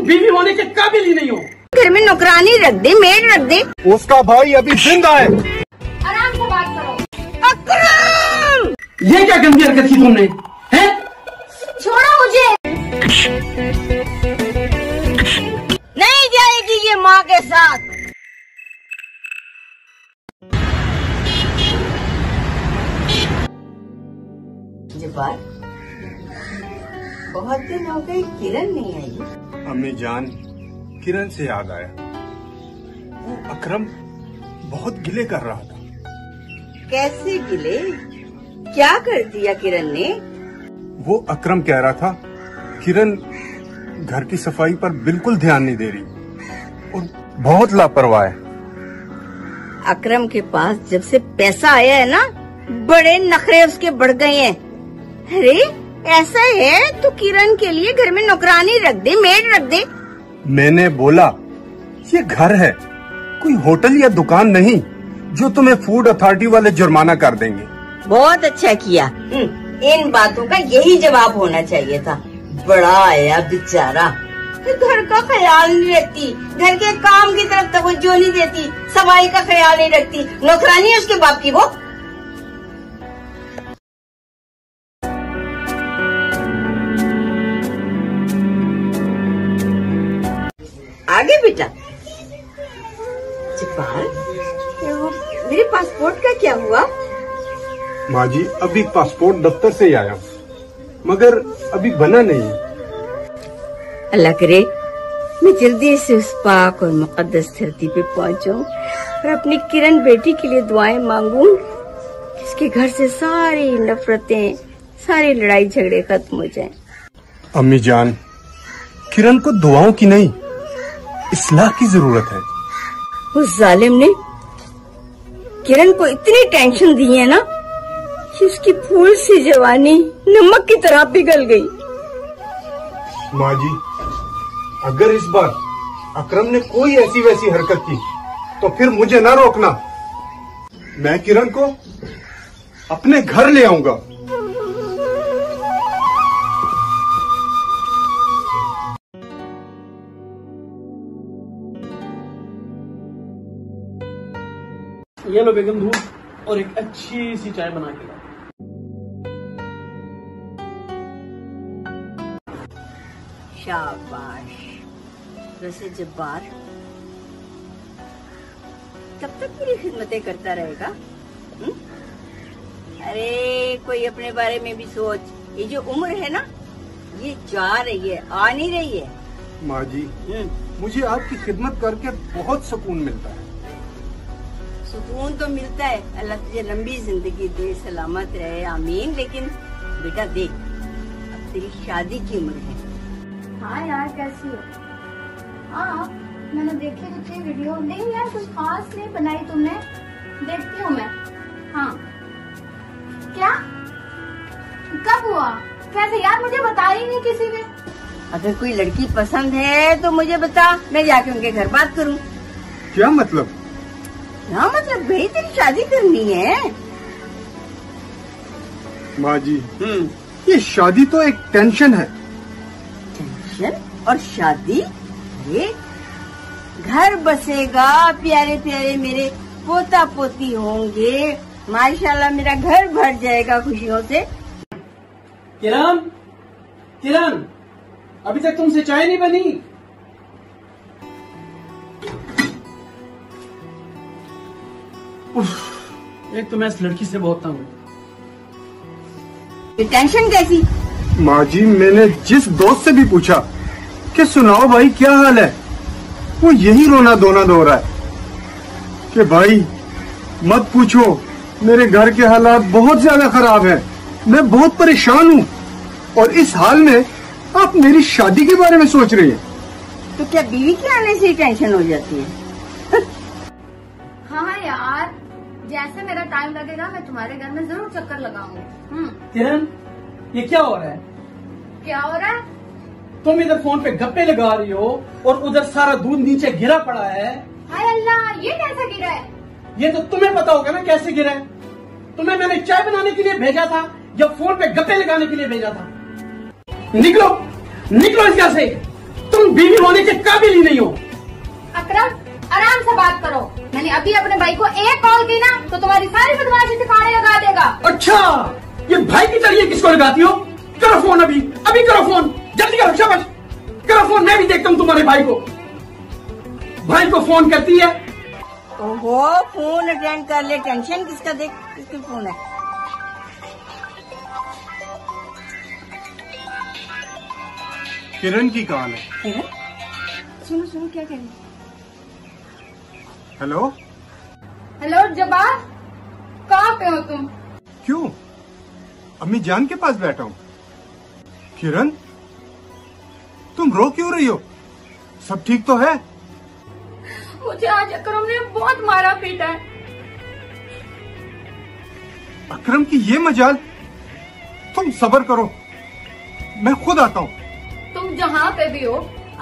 तुम बीवी होने के काबिल ही नहीं हो। घर में नौकरानी रख दे, मेड रख दे। उसका भाई अभी जिंदा है। आराम से बात करो। अकरम! ये क्या गंदी हरकत की तुमने? हैं? छोड़ो मुझे। नहीं जाएगी ये माँ के साथ। जब्बार, बहुत दिन हो गए किरण नहीं आई। अम्मी जान, किरण से याद आया, वो अकरम बहुत गिले कर रहा था। कैसे गिले? क्या कर दिया किरण ने? वो अकरम कह रहा था किरण घर की सफाई पर बिल्कुल ध्यान नहीं दे रही और बहुत लापरवाह है। अकरम के पास जब से पैसा आया है ना, बड़े नखरे उसके बढ़ गए हैं। अरे ऐसा है तो किरण के लिए घर में नौकरानी रख दे, मेड रख दे। मैंने बोला ये घर है, कोई होटल या दुकान नहीं जो तुम्हें फूड अथॉरिटी वाले जुर्माना कर देंगे। बहुत अच्छा किया। इन बातों का यही जवाब होना चाहिए था। बड़ा आया बेचारा, घर का ख्याल नहीं रखती, घर के काम की तरफ तवज्जो नहीं देती, सफाई का ख्याल नहीं रखती। नौकरानी है उसके बाप की वो। आगे बेटा। जब्बार, मेरे पासपोर्ट का क्या हुआ? माँ जी, अभी पासपोर्ट दफ्तर से ही आया मगर अभी बना नहीं है। अल्लाह करे मैं जल्दी से उस पाक और मुकद्दस धरती पे पहुंचूं और अपनी किरण बेटी के लिए दुआएं मांगूं, जिसके घर से सारी नफरतें, सारी लड़ाई झगड़े खत्म हो जाएं। अम्मी जान, किरण को दुआओं की नहीं, इस्लाह की जरूरत है। उस जालिम ने किरण को इतनी टेंशन दी है ना कि उसकी फूल सी जवानी नमक की तरह पिघल गई। माँ जी, अगर इस बार अकरम ने कोई ऐसी वैसी हरकत की तो फिर मुझे ना रोकना, मैं किरण को अपने घर ले आऊंगा। ये लो बेगम दूध और एक अच्छी सी चाय बना के लाओ। शाबाश। वैसे जब्बार कब तक मेरी खिदमतें करता रहेगा? अरे कोई अपने बारे में भी सोच। ये जो उम्र है ना, ये जा रही है, आ नहीं रही है। माँ जी, मुझे आपकी खिदमत करके बहुत सुकून मिलता है। सुकून तो मिलता है, अल्लाह तुझे लंबी जिंदगी दे, सलामत रहे, आमीन। लेकिन बेटा देख, अब तेरी शादी की उम्र है। हाँ यार, कैसी हो? हाँ, मैंने देखी तो थी वीडियो। नहीं यार, कुछ खास नहीं बनाई तुमने, देखती हूँ मैं। हाँ, क्या? कब हुआ? कैसे यार, मुझे बताया ही नहीं किसी ने। अगर कोई लड़की पसंद है तो मुझे बता, मैं जाके उनके घर बात करूँ। क्या मतलब? क्या मतलब भाई, तेरी शादी करनी है। माँ जी, ये शादी तो एक टेंशन है। टेंशन और शादी? ये घर बसेगा, प्यारे प्यारे मेरे पोता पोती होंगे, माशाल्लाह मेरा घर भर जाएगा खुशियों से। किरण, किरण, अभी तक तुमसे चाय नहीं बनी? एक तो मैं इस लड़की से बहुत तंग हूँ। ये टेंशन कैसी? माँ जी, मैंने जिस दोस्त से भी पूछा कि सुनाओ भाई क्या हाल है, वो यही रोना धोना दो रहा है कि भाई मत पूछो, मेरे घर के हालात बहुत ज्यादा खराब हैं, मैं बहुत परेशान हूँ और इस हाल में आप मेरी शादी के बारे में सोच रही हैं। तो क्या बीवी के आने से ही टेंशन हो जाती है? हाँ यार, जैसे मेरा टाइम लगेगा मैं तुम्हारे घर में जरूर चक्कर लगाऊंगी। किरण, ये क्या हो रहा है? क्या हो रहा है? तुम इधर फोन पे गप्पे लगा रही हो और उधर सारा दूध नीचे गिरा पड़ा है। हाय अल्लाह, ये कैसा गिरा है? ये तो तुम्हें पता होगा ना कैसे गिरा है। तुम्हें मैंने चाय बनाने के लिए भेजा था या फोन पे गप्पे लगाने के लिए भेजा था? निकलो, निकलो इस घर से। तुम तुम बीवी होने के काबिल ही नहीं हो। अकरम, आराम से बात करो। मैंने अभी अपने भाई को एक कॉल की ना तो तुम्हारी सारी बदमाशी ठिकाने लगा देगा। अच्छा, ये भाई की तरह किसको लगाती हो? करो फोन, अभी अभी करो फोन, जल्दी करो, शाबाश करो फोन। मैं भी देखता हूँ तुम्हारे भाई को। भाई को फोन करती है। ओहो, फोन अटेंड कर ले, टेंशन किसका, देख किसकी फोन है। किरण की कॉल है। किरण, सुनो सुनो क्या कह रही है। हेलो। हेलो जब्बार, कहाँ पे हो तुम? क्यों? अम्मी जान के पास बैठा हूँ। किरण, तुम रो क्यों रही हो? सब ठीक तो है? मुझे आज अकरम ने बहुत मारा पीटा है। अकरम की ये मजाल। तुम सब्र करो, मैं खुद आता हूँ। तुम जहाँ पे भी हो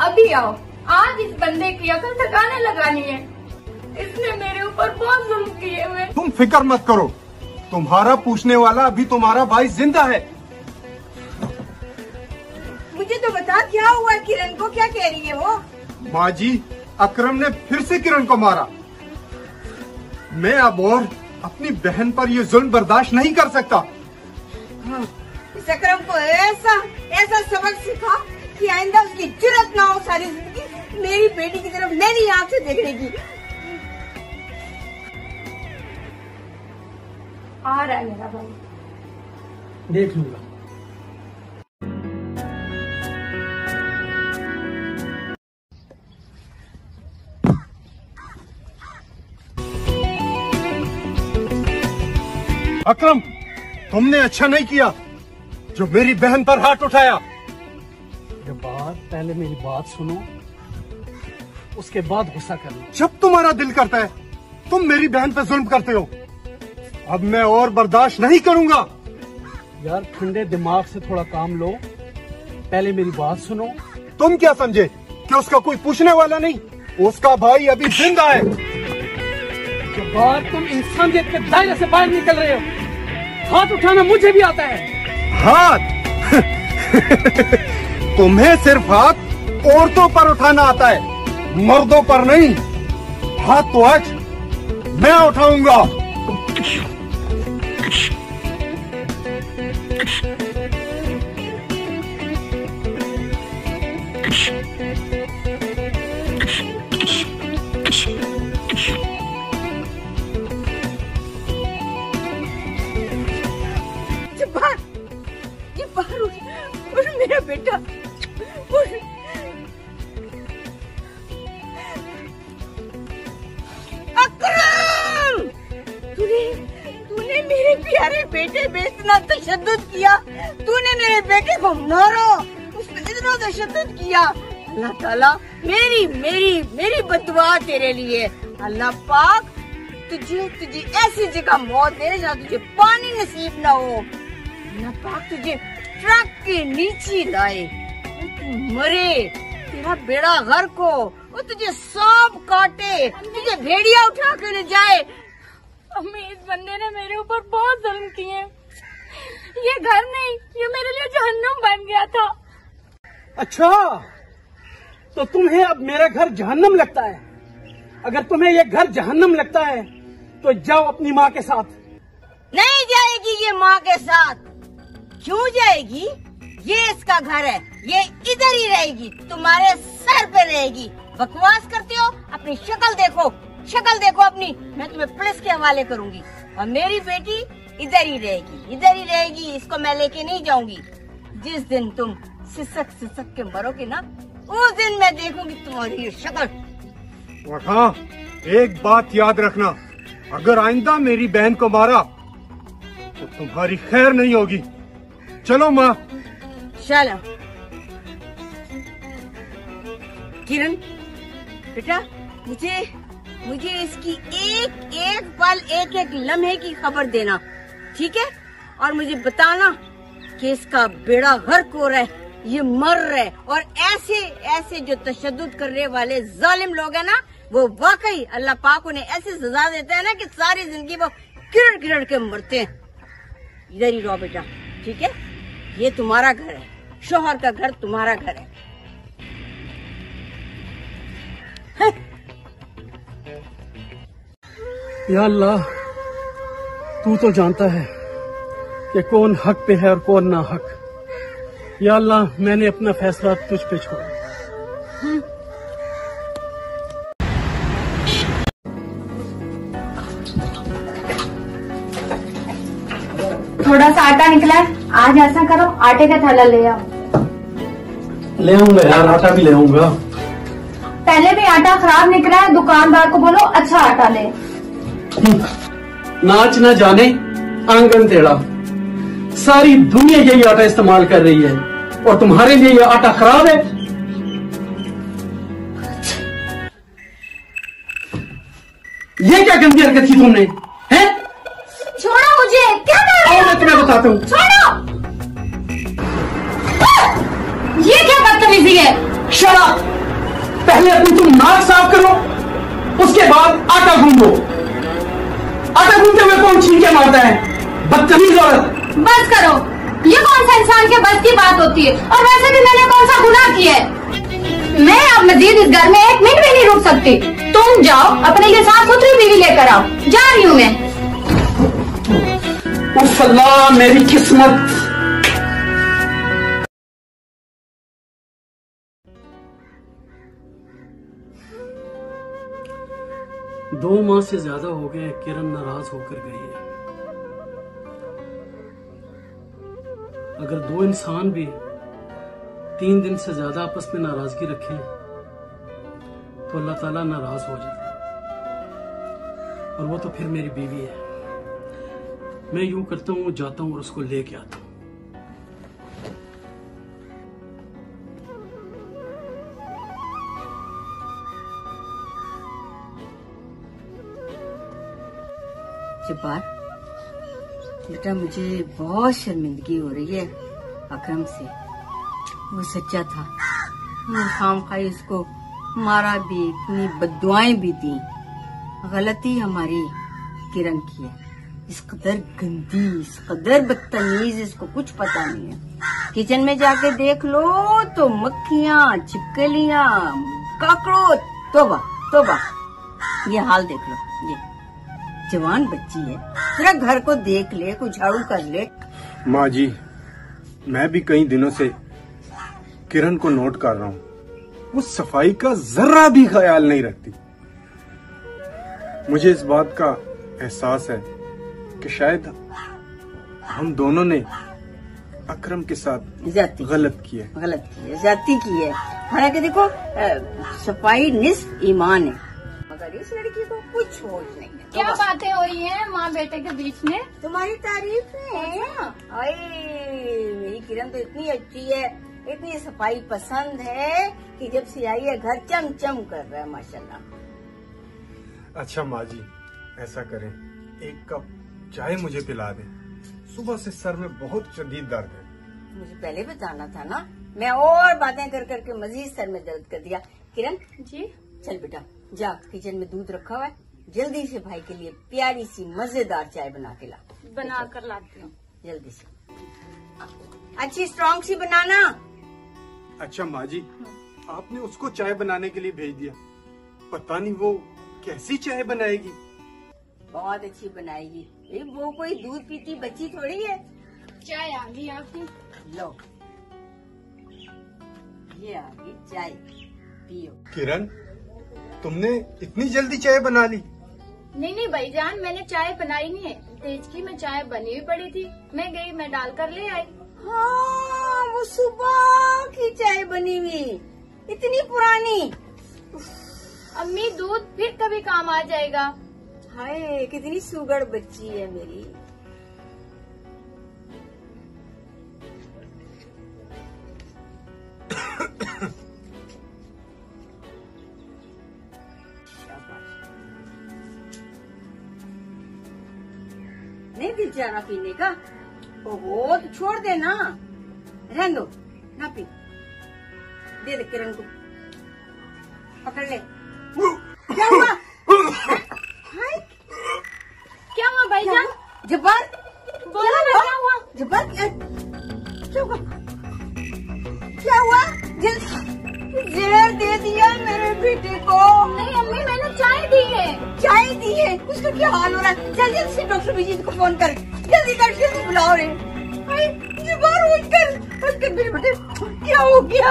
अभी आओ। आज इस बंदे की अकल ठिकाने लगानी है। इसने मेरे ऊपर बहुत जुल्म किए हुए। तुम फिक्र मत करो, तुम्हारा पूछने वाला अभी तुम्हारा भाई जिंदा है। मुझे तो बता क्या हुआ किरण को, क्या कह रही है वो? माँ जी, अकरम ने फिर से किरण को मारा। मैं अब और अपनी बहन पर ये जुल्म बर्दाश्त नहीं कर सकता। हाँ, इस अकरम को ऐसा ऐसा सबक सिखा कि आइंदा उसकी जुर्रत ना हो सारी जिंदगी मेरी बेटी की तरफ मेरी आंख से देखने की। आ रहा है मेरा भाई, देख लूंगा। अकरम, तुमने अच्छा नहीं किया जो मेरी बहन पर हाथ उठाया। जब्बार, पहले मेरी बात सुनो, उसके बाद गुस्सा करना। जब तुम्हारा दिल करता है तुम मेरी बहन पर जुल्म करते हो। अब मैं और बर्दाश्त नहीं करूंगा। यार, ठंडे दिमाग से थोड़ा काम लो, पहले मेरी बात सुनो। तुम क्या समझे कि उसका कोई पूछने वाला नहीं? उसका भाई अभी जिंदा है। जब्बार, तुम इंसानियत के दायरे से बाहर निकल रहे हो। हाथ उठाना मुझे भी आता है। हाथ? तुम्हें सिर्फ हाथ औरतों पर उठाना आता है, मर्दों पर नहीं। हाथ तो आज मैं उठाऊंगा। ये बाहर उठ मेरा बेटा, उठ। अकरम, तूने मेरे प्यारे बेटे पे इतना तशद्दुद किया। तूने मेरे बेटे को मारा, उस पे इतना तशद्दुद किया। अल्लाह ताला मेरी बददुआ तेरे लिए। अल्लाह पाक तुझे ऐसी जगह मौत दे जहाँ तुझे पानी नसीब ना हो। अल्लाह पाक तुझे ट्रक के नीचे लाए, तू मरे, तेरा बेड़ा गर्क हो, वो तुझे सांप काटे, तुझे भेड़िया उठा कर ले जाए। अम्मी, इस बंदे ने मेरे ऊपर बहुत जुल्म किए। ये घर नहीं, ये मेरे लिए जहन्नुम बन गया था। अच्छा, तो तुम्हें अब मेरा घर जहन्नम लगता है? अगर तुम्हें ये घर जहन्नम लगता है तो जाओ अपनी माँ के साथ। नहीं जाएगी ये माँ के साथ। क्यों जाएगी? ये इसका घर है, ये इधर ही रहेगी, तुम्हारे सर पे रहेगी। बकवास करते हो? अपनी शक्ल देखो अपनी। मैं तुम्हें पुलिस के हवाले करूंगी। और मेरी बेटी इधर ही रहेगी। इसको मैं लेके नहीं जाऊंगी। जिस दिन तुम सिसक के मरोगे ना, उस दिन मैं देखूंगी तुम्हारी ये शक्ल। और हाँ, एक बात याद रखना, अगर आइंदा मेरी बहन को मारा तो तुम्हारी खैर नहीं होगी। चलो माँ। चलो किरण बेटा, मुझे इसकी एक पल, एक लम्हे की खबर देना, ठीक है? और मुझे बताना कि इसका बेड़ा गर्क हो रहा है, ये मर रहा है। और ऐसे जो तशद्दुद करने वाले जालिम लोग हैं ना, वो वाकई अल्लाह पाक उन्हें ऐसी सजा देता है ना कि सारी जिंदगी वो किरण के मरते हैं। इधर ही रहो बेटा, ठीक है? ये तुम्हारा घर है, शौहर का घर तुम्हारा घर है। या अल्लाह, तू तो जानता है कि कौन हक पे है और कौन ना हक। या अल्लाह, मैंने अपना फैसला तुझ पे छोड़ा। थोड़ा सा आटा निकला है, आज ऐसा करो आटे का थैला ले आओ। ले आऊंगा यार, आटा भी ले आऊंगा। पहले भी आटा खराब निकला है, दुकानदार को बोलो अच्छा आटा ले। नाच न जाने आंगन टेढ़ा, सारी दुनिया यही आटा इस्तेमाल कर रही है और तुम्हारे लिए ये आटा खराब है। ये क्या गंदी हरकत की तुमने, हैं? छोड़ो मुझे, क्या कर रहे हो? मैं तुम्हें बताता हूँ। छोड़ो, ये क्या बदतमीजी है? शराब, पहले अपनी तुम नाक साफ करो, उसके बाद आटा गूंदो। आटा गूंदते हुए कौन छींके मारता है? बदतमीज औरत। बस करो, ये कौन सा इंसान के बस की बात होती है? और वैसे भी मैंने कौन सा गुनाह किया है? मैं अब मजीद इस घर में 1 मिनट भी नहीं रुक सकती। तुम जाओ, अपने लिए साफ सुथरी बीवी लेकर आओ। जा रही हूँ मैं। उफ अल्लाह, मेरी किस्मत। 2 माह से ज्यादा हो गए किरण नाराज होकर गई है। अगर 2 इंसान भी 3 दिन से ज्यादा आपस में नाराजगी रखें तो अल्लाह ताला नाराज हो जाता है, और वो तो फिर मेरी बीवी है। मैं यूं करता हूँ, जाता हूँ और उसको लेके आता हूँ। जब्बार बेटा, मुझे बहुत शर्मिंदगी हो रही है अकरम से। वो सच्चा था, खामखाई उसको मारा भी, इतनी बद्दुआएं भी दी। गलती हमारी किरण की है। इस कदर गंदी, इस कदर बदतमीज, इसको कुछ पता नहीं है। किचन में जाके देख लो तो मक्खियां, छिपकलियां, कॉकरोच, तोबा तोबा। ये हाल देख लो, ये जवान बच्ची है, जरा घर को देख ले, कुछ झाड़ू कर ले। माँ जी, मैं भी कई दिनों से किरण को नोट कर रहा हूँ, वो सफाई का जरा भी ख्याल नहीं रखती। मुझे इस बात का एहसास है कि शायद हम दोनों ने अकरम के साथ जाती गलत किया जाती की है। हालांकि देखो, सफाई निस्फ ईमान है, मगर इस लड़की को कुछ होश नहीं है। क्या बातें हो रही हैं माँ बेटे के बीच में? तुम्हारी तारीफ है। अरे मेरी किरण तो इतनी अच्छी है, इतनी सफाई पसंद है कि जब से आई है घर चम चम कर रहा है माशाल्लाह। अच्छा माँ जी, ऐसा करें, 1 कप चाय मुझे पिला दें, सुबह से सर में बहुत शदीद दर्द है। मुझे पहले बताना था ना, मैं और बातें कर करके मजीद सर में दर्द कर दिया। किरण जी, चल बेटा, जा किचन में दूध रखा हुआ है, जल्दी से भाई के लिए प्यारी सी मजेदार चाय बना के ला। बना कर लाती हूँ। जल्दी से, अच्छी स्ट्रॉन्ग सी बनाना। अच्छा माँ जी, आपने उसको चाय बनाने के लिए भेज दिया, पता नहीं वो कैसी चाय बनाएगी। बहुत अच्छी बनाएगी, वो कोई दूध पीती बच्ची थोड़ी है। चाय आ गई आपकी। लो, ये आ गई चाय, पियो। किरण, तुमने इतनी जल्दी चाय बना ली? नहीं भाईजान, मैंने चाय बनाई नहीं है, तेजकी में चाय बनी हुई पड़ी थी, मैं गई, मैं डाल कर ले आई। हाँ, वो सुबह की चाय बनी हुई, इतनी पुरानी। अम्मी, दूध फिर कभी काम आ जाएगा। हाय, कितनी सुगड़ बच्ची है मेरी। नहीं दिल चाह पीने का? ओहो, तो छोड़ देना, रहने दो, ना पी। दे दे किरण को, पकड़ ले। क्या हुआ? हाय, क्या हुआ भाईजान? जब्बार, बोलो ना, क्या हुआ? जब्बार, क्या हुआ? क्या हुआ? जहर दे दिया मेरे बेटे को। नहीं अम्मी, मैंने चाय दी है। चाय दी है, उसका क्या हाल हो रहा है? जल्दी से डॉक्टर विजीत को फोन कर, जल्दी कर, बुलाओ रे। बाहर उठकर मेरे बेटे क्या हो गया?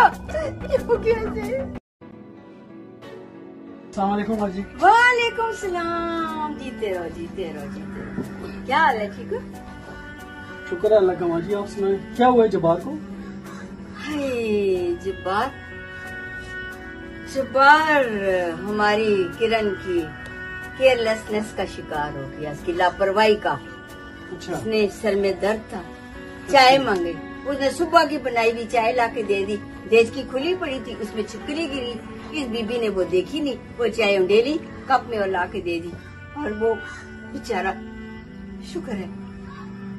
अस्सलाम वालेकुम माँ जी। वालेकुम सलाम। जीते रहो, जीते रहो, जीते रहो। क्या हाल है? ठीक हो? शुक्र है अल्लाह का। माँ जी आप सुनाए, क्या हुआ है जब्बार को? हाय जब्बार हमारी किरण की केयरलेसनेस का शिकार हो गया, उसकी लापरवाही का। अच्छा। उसने सर में दर्द था, चाय मांगी, उसने सुबह की बनाई हुई चाय लाके दे दी। देश की खुली पड़ी थी, उसमें छिपकली गिरी। इस बीबी ने वो देखी नहीं, वो चाय उंडेली कप में और लाके दे दी। और वो बेचारा, शुक्र है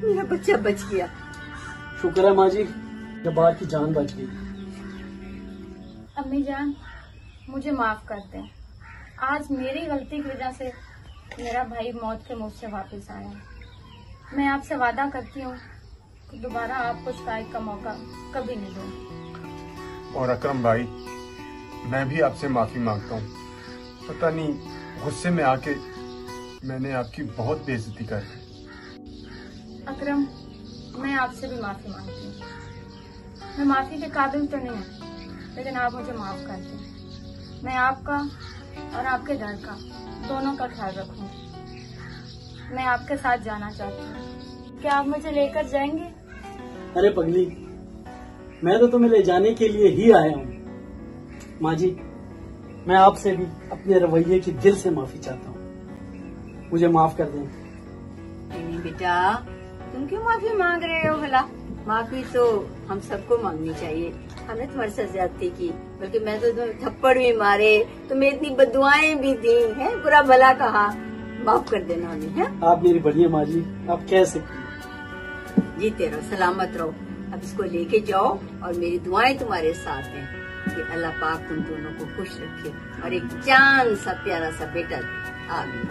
मेरा बच्चा बच गया। शुक्र है माँ जी, जब्बार की जान बच गई। अम्मी जान, मुझे माफ कर दें। आज मेरी गलती की वजह से मेरा भाई मौत के मुंह से वापस आया। मैं आपसे वादा करती हूँ कि दोबारा आपको शिकायत का मौका कभी नहीं दूंगी। और अकरम भाई, मैं भी आपसे माफी मांगता हूँ। पता नहीं गुस्से में आके मैंने आपकी बहुत बेइज्जती कर दी। अकरम, मैं आपसे भी माफी मांगती हूँ। मैं माफी के काबिल तो नहीं हूँ, लेकिन आप मुझे माफ कर दें। मैं आपका और आपके घर का दोनों का ख्याल रखूंगी। मैं आपके साथ जाना चाहती हूँ, क्या आप मुझे लेकर जाएंगे? अरे पगली, मैं तो तुम्हें ले जाने के लिए ही आया हूँ। माँ जी, मैं आपसे भी अपने रवैये की दिल से माफी चाहता हूँ, मुझे माफ कर दें। नहीं बेटा, तुम क्यों माफी मांग रहे हो? भला माफी तो हम सबको मांगनी चाहिए। हमने तुम्हारे साथ ज्यादती की, बल्कि मैं तो तुम्हें थप्पड़ भी मारे, तुम्हें इतनी बदुआएं भी दी हैं, बुरा भला कहा। माफ कर देना उन्हें, है? आप मेरी बड़ी माँ जी, आप कह सकती। जीते रहो, सलामत रहो। अब इसको लेके जाओ और मेरी दुआएं तुम्हारे साथ हैं कि अल्लाह पाक तुम दोनों को खुश रखे और एक चांद सा प्यारा सा बेटा दे। आमीन।